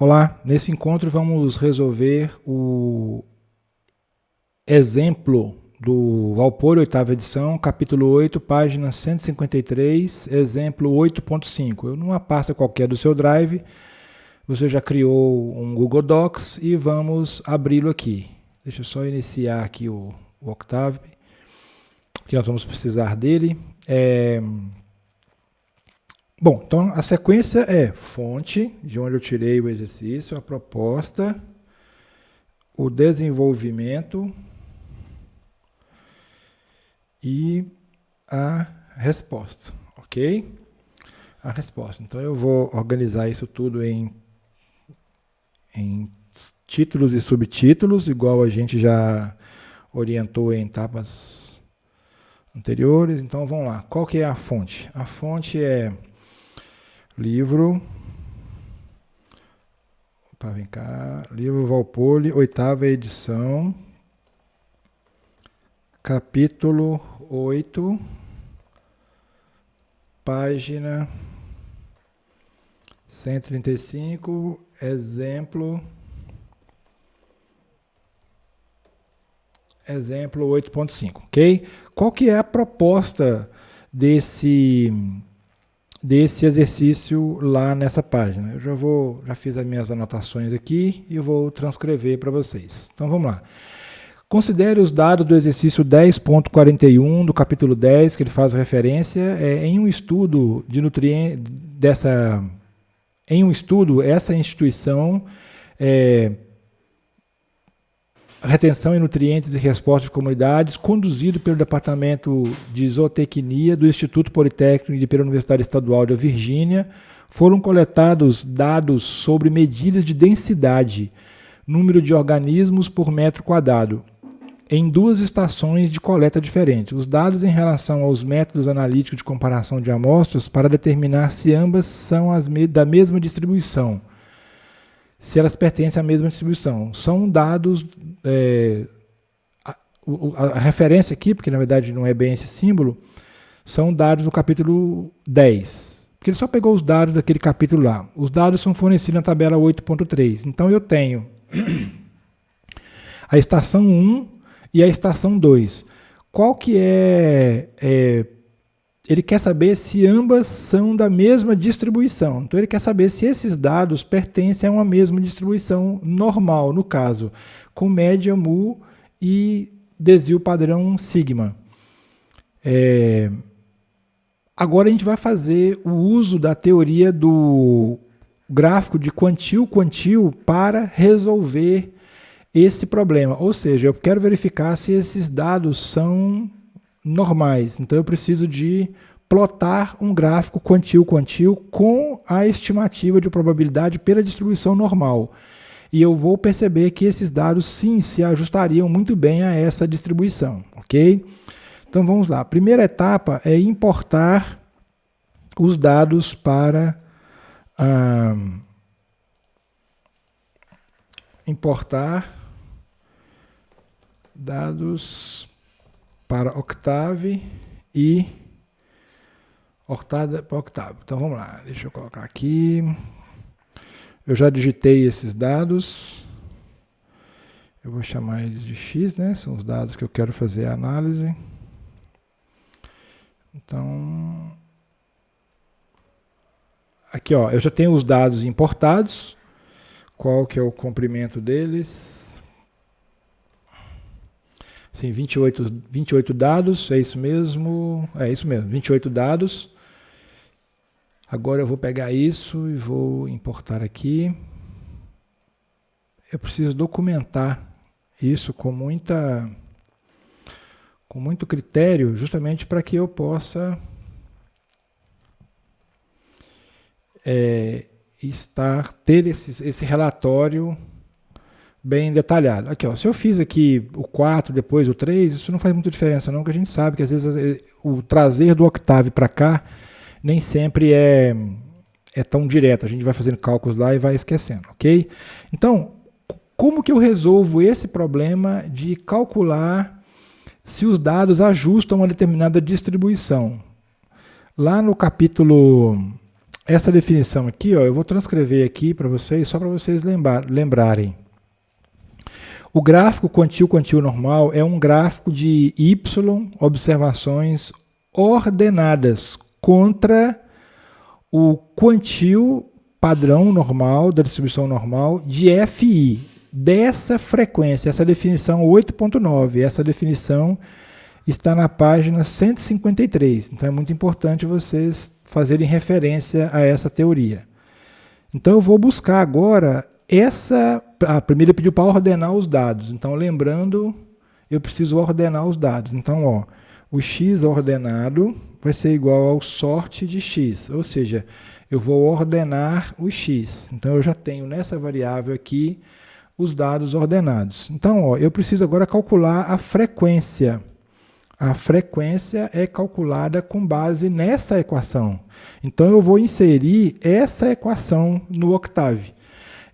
Olá, nesse encontro vamos resolver o exemplo do Valpor, oitava edição, capítulo 8, página 153, exemplo 8.5. Numa pasta qualquer do seu Drive, você já criou um Google Docs e vamos abri-lo aqui. Deixa eu só iniciar aqui o Octave, que nós vamos precisar dele. Bom, então a sequência é fonte, de onde eu tirei o exercício, a proposta, o desenvolvimento e a resposta, ok? A resposta. Então eu vou organizar isso tudo em títulos e subtítulos, igual a gente já orientou em etapas anteriores. Então vamos lá. Qual que é a fonte? A fonte é livro Valpor, oitava edição, capítulo 8, página 135, exemplo 8.5, ok? Qual que é a proposta desse exercício lá nessa página? Eu já fiz as minhas anotações aqui e eu vou transcrever para vocês. Então vamos lá. Considere os dados do exercício 10.41 do capítulo 10, que ele faz referência em um estudo de nutrientes essa instituição Retenção em Nutrientes e Resposta de Comunidades, conduzido pelo Departamento de Zootecnia do Instituto Politécnico e pela Universidade Estadual da Virgínia, foram coletados dados sobre medidas de densidade, número de organismos por metro quadrado, em duas estações de coleta diferentes. Os dados em relação aos métodos analíticos de comparação de amostras para determinar se ambas são da mesma distribuição, se elas pertencem à mesma distribuição. São dados, a referência aqui, porque na verdade não é bem esse símbolo, são dados do capítulo 10, porque ele só pegou os dados daquele capítulo lá. Os dados são fornecidos na tabela 8.3. Então eu tenho a estação 1 e a estação 2. Qual que ele quer saber se ambas são da mesma distribuição. Então ele quer saber se esses dados pertencem a uma mesma distribuição normal, no caso, com média mu e desvio padrão sigma. Agora a gente vai fazer o uso da teoria do gráfico de quantil para resolver esse problema. Ou seja, eu quero verificar se esses dados são normais. Então eu preciso de plotar um gráfico quantil com a estimativa de probabilidade pela distribuição normal. E eu vou perceber que esses dados sim se ajustariam muito bem a essa distribuição, ok? Então vamos lá. A primeira etapa é importar os dados para importar dados para Octave e Octave. Então vamos lá, deixa eu colocar aqui. Eu já digitei esses dados. Eu vou chamar eles de X, né? São os dados que eu quero fazer a análise. Então, aqui ó, eu já tenho os dados importados. Qual que é o comprimento deles? Sim, 28 dados, é isso mesmo? É isso mesmo, 28 dados. Agora eu vou pegar isso e vou importar aqui. Eu preciso documentar isso com muito critério, justamente para que eu possa ter esse relatório bem detalhado. Aqui, ó, se eu fiz aqui o 4, depois o 3, isso não faz muita diferença não, porque a gente sabe que às vezes o trazer do Octave para cá nem sempre é tão direto. A gente vai fazendo cálculos lá e vai esquecendo, ok? Então, como que eu resolvo esse problema de calcular se os dados ajustam uma determinada distribuição? Lá no capítulo essa definição aqui, ó, eu vou transcrever aqui para vocês, só para vocês lembrarem. O gráfico quantio normal é um gráfico de y observações ordenadas contra o quantio padrão normal, da distribuição normal, de FI, dessa frequência, essa definição 8.9, essa definição está na página 153, então é muito importante vocês fazerem referência a essa teoria. Então eu vou buscar agora primeiro ele pediu para ordenar os dados, então lembrando, eu preciso ordenar os dados, então ó, o x ordenado vai ser igual ao sorte de x, ou seja, eu vou ordenar o x. Então, eu já tenho nessa variável aqui os dados ordenados. Então, ó, eu preciso agora calcular a frequência. A frequência é calculada com base nessa equação. Então, eu vou inserir essa equação no Octave.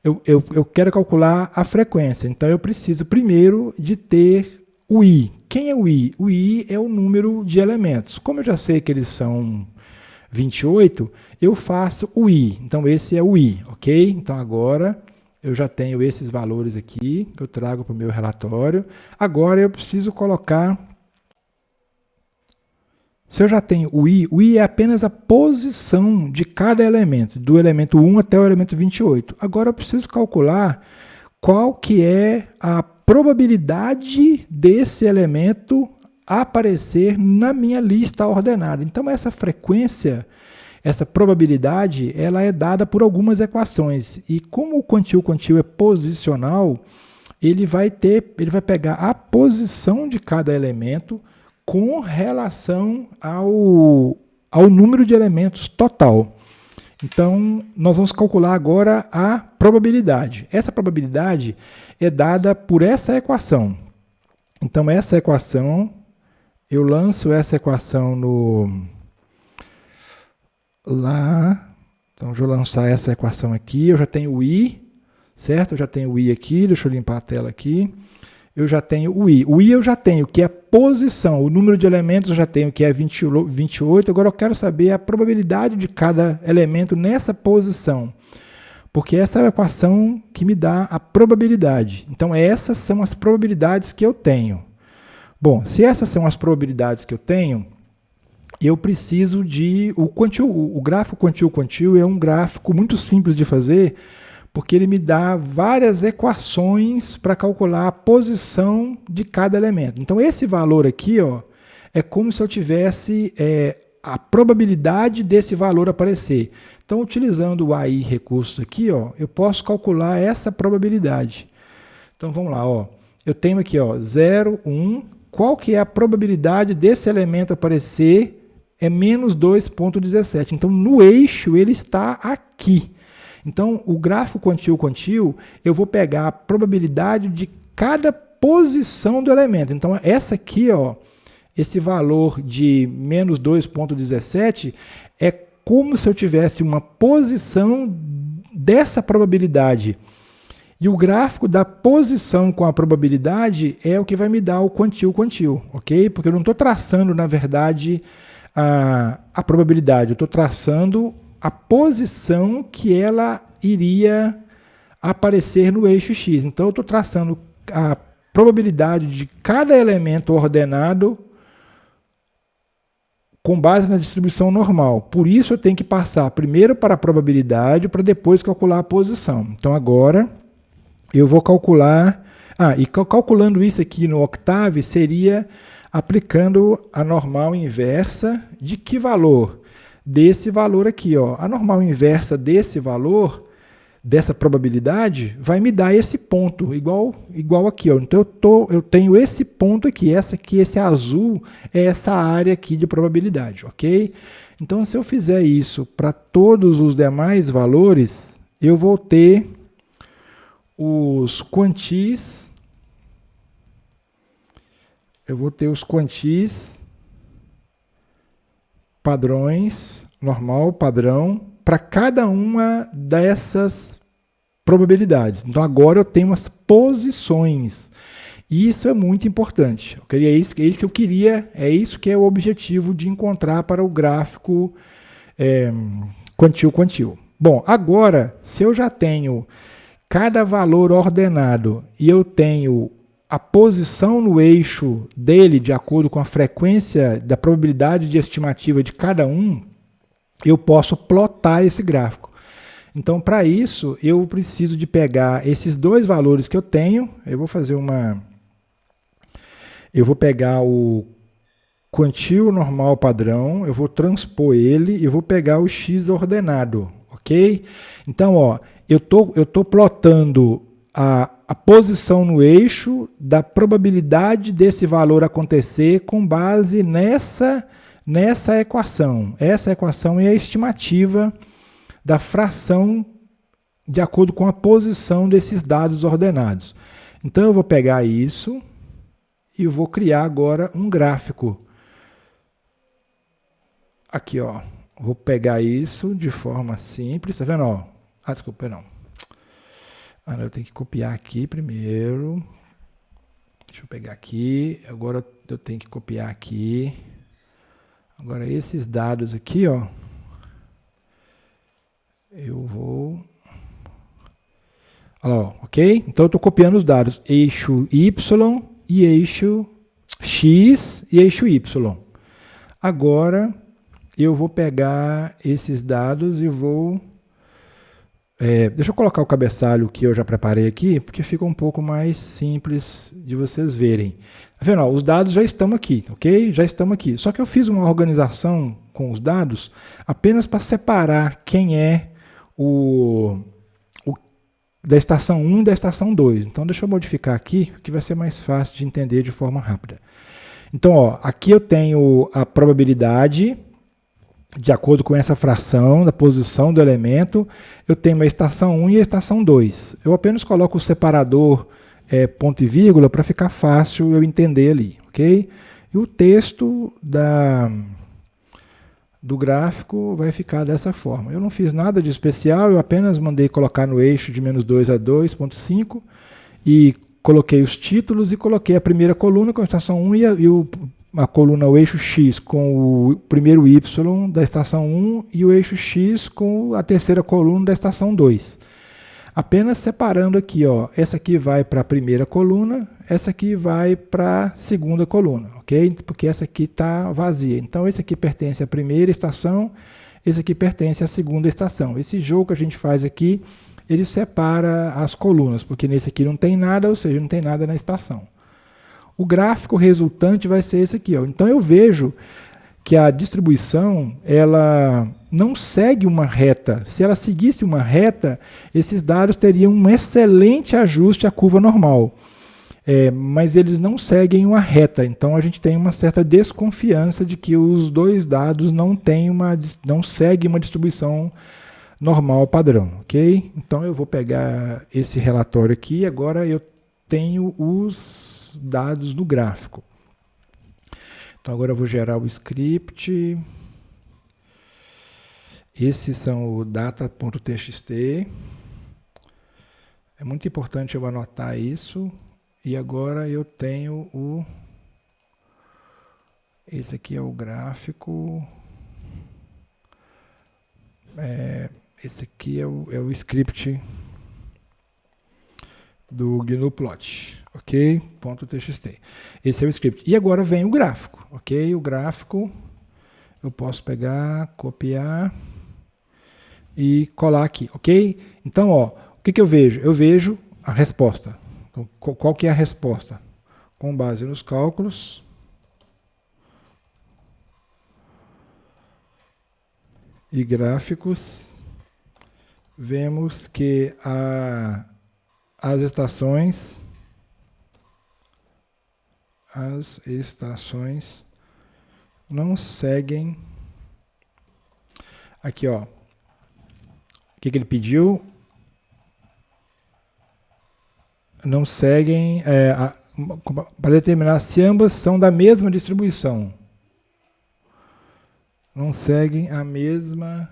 Eu quero calcular a frequência. Então, eu preciso primeiro de ter o i. Quem é o i? O i é o número de elementos. Como eu já sei que eles são 28, eu faço o i. Então, esse é o i, ok? Então, agora eu já tenho esses valores aqui, que eu trago para o meu relatório. Agora, eu preciso colocar... Se eu já tenho o i é apenas a posição de cada elemento, do elemento 1 até o elemento 28. Agora, eu preciso calcular qual que é a probabilidade desse elemento aparecer na minha lista ordenada. Então, essa frequência, essa probabilidade, ela é dada por algumas equações. E como o quantio é posicional, ele vai pegar a posição de cada elemento com relação ao número de elementos total. Então, nós vamos calcular agora a probabilidade. Essa probabilidade é dada por essa equação. Então, essa equação... Eu lanço essa equação lá. Então, deixa eu lançar essa equação aqui. Eu já tenho o i, certo? Eu já tenho o i aqui. Deixa eu limpar a tela aqui. Eu já tenho o i. O i eu já tenho, que é a posição. O número de elementos eu já tenho, que é 28. Agora eu quero saber a probabilidade de cada elemento nessa posição. Porque essa é a equação que me dá a probabilidade. Então, essas são as probabilidades que eu tenho. Bom, se essas são as probabilidades que eu tenho, eu preciso de... O gráfico quantio é um gráfico muito simples de fazer, porque ele me dá várias equações para calcular a posição de cada elemento. Então, esse valor aqui, ó, é como se eu tivesse a probabilidade desse valor aparecer. Então, utilizando o AI recursos aqui, ó, eu posso calcular essa probabilidade. Então, vamos lá, ó. Eu tenho aqui, ó, 0, 1... Qual que é a probabilidade desse elemento aparecer? É menos 2,17. Então, no eixo, ele está aqui. Então, o gráfico quantio, eu vou pegar a probabilidade de cada posição do elemento. Então, essa aqui, ó, esse valor de menos 2,17 é como se eu tivesse uma posição dessa probabilidade. E o gráfico da posição com a probabilidade é o que vai me dar o quantio, ok? Porque eu não estou traçando, na verdade, a probabilidade. Eu estou traçando a posição que ela iria aparecer no eixo X. Então, eu estou traçando a probabilidade de cada elemento ordenado com base na distribuição normal. Por isso, eu tenho que passar primeiro para a probabilidade, para depois calcular a posição. Então, agora... eu vou calcular... e calculando isso aqui no Octave, seria aplicando a normal inversa de que valor? Desse valor aqui, ó. A normal inversa desse valor, dessa probabilidade, vai me dar esse ponto, igual aqui, ó. Então, eu tenho esse ponto aqui, esse azul é essa área aqui de probabilidade, ok? Então, se eu fizer isso para todos os demais valores, eu vou ter... os quantis, eu vou ter os quantis padrões, normal, padrão, para cada uma dessas probabilidades. Então, agora eu tenho as posições. Isso é muito importante. Okay? É isso que eu queria, é isso que é o objetivo de encontrar para o gráfico quantil, quantil. Bom, agora, se eu já tenho cada valor ordenado e eu tenho a posição no eixo dele de acordo com a frequência da probabilidade de estimativa de cada um, eu posso plotar esse gráfico. Então, para isso, eu preciso de pegar esses dois valores que eu tenho, eu vou pegar o quantil normal padrão, eu vou transpor ele e eu vou pegar o x ordenado, ok? Então, ó, eu tô plotando a posição no eixo da probabilidade desse valor acontecer com base nessa equação. Essa equação é a estimativa da fração de acordo com a posição desses dados ordenados. Então, eu vou pegar isso e vou criar agora um gráfico. Aqui, ó. Vou pegar isso de forma simples, tá vendo? Ó? Desculpa, não. Eu tenho que copiar aqui primeiro. Deixa eu pegar aqui. Agora eu tenho que copiar aqui. Agora esses dados aqui, ó. Eu vou... Olha lá, ó, ok? Então eu estou copiando os dados. Eixo Y e eixo X e eixo Y. Agora eu vou pegar esses dados e vou... deixa eu colocar o cabeçalho que eu já preparei aqui, porque fica um pouco mais simples de vocês verem. Tá vendo? Ó, os dados já estão aqui, ok? Já estão aqui. Só que eu fiz uma organização com os dados apenas para separar quem é o da estação 1 e da estação 2. Então, deixa eu modificar aqui, que vai ser mais fácil de entender de forma rápida. Então, ó, aqui eu tenho a probabilidade... De acordo com essa fração da posição do elemento, eu tenho a estação 1 e a estação 2. Eu apenas coloco o separador ponto e vírgula para ficar fácil eu entender ali, ok? E o texto do gráfico vai ficar dessa forma. Eu não fiz nada de especial, eu apenas mandei colocar no eixo de -2 a 2,5 e coloquei os títulos e coloquei a primeira coluna com a estação 1 e a coluna, o eixo X com o primeiro Y da estação 1 e o eixo X com a terceira coluna da estação 2. Apenas separando aqui, ó, essa aqui vai para a primeira coluna, essa aqui vai para a segunda coluna, ok? Porque essa aqui está vazia. Então, esse aqui pertence à primeira estação, esse aqui pertence à segunda estação. Esse jogo que a gente faz aqui, ele separa as colunas, porque nesse aqui não tem nada, ou seja, não tem nada na estação. O gráfico resultante vai ser esse aqui, ó. Então eu vejo que a distribuição ela não segue uma reta. Se ela seguisse uma reta, esses dados teriam um excelente ajuste à curva normal. Mas eles não seguem uma reta. Então a gente tem uma certa desconfiança de que os dois dados não seguem uma distribuição normal padrão, ok? Então eu vou pegar esse relatório aqui. Agora eu tenho os dados no gráfico. Então agora eu vou gerar o script. Esses são o data.txt. É muito importante eu anotar isso. E agora eu tenho esse aqui é o gráfico. Esse aqui é o script do GNU-plot, ok? .txt. Esse é o script. E agora vem o gráfico, ok? O gráfico eu posso pegar, copiar e colar aqui, ok? Então, ó, o que eu vejo? Eu vejo a resposta. Então, qual que é a resposta? Com base nos cálculos e gráficos, vemos que as estações não seguem. Aqui, ó. O que ele pediu? Não seguem para determinar se ambas são da mesma distribuição. Não seguem a mesma.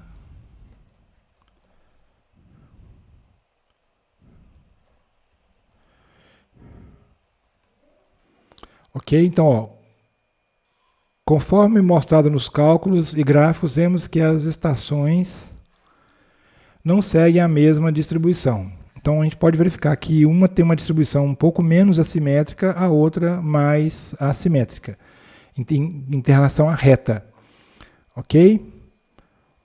Ok? Então, ó, conforme mostrado nos cálculos e gráficos, vemos que as estações não seguem a mesma distribuição. Então a gente pode verificar que uma tem uma distribuição um pouco menos assimétrica, a outra mais assimétrica, em relação à reta. Ok?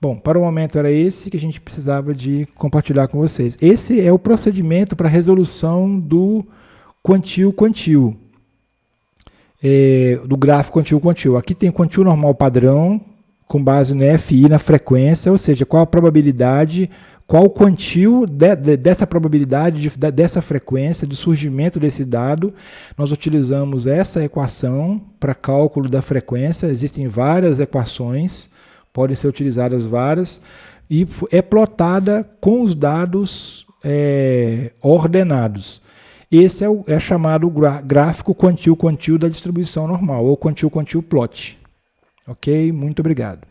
Bom, para o momento era esse que a gente precisava de compartilhar com vocês. Esse é o procedimento para resolução do quantile-quantile, do gráfico quantile-quantile. Aqui tem quantile normal padrão, com base no FI, na frequência, ou seja, qual a probabilidade, qual o quantile dessa probabilidade, dessa frequência, de surgimento desse dado. Nós utilizamos essa equação para cálculo da frequência, existem várias equações, podem ser utilizadas várias, e é plotada com os dados ordenados. Esse é chamado gráfico quantile-quantile da distribuição normal, ou quantile-quantile plot. Ok? Muito obrigado.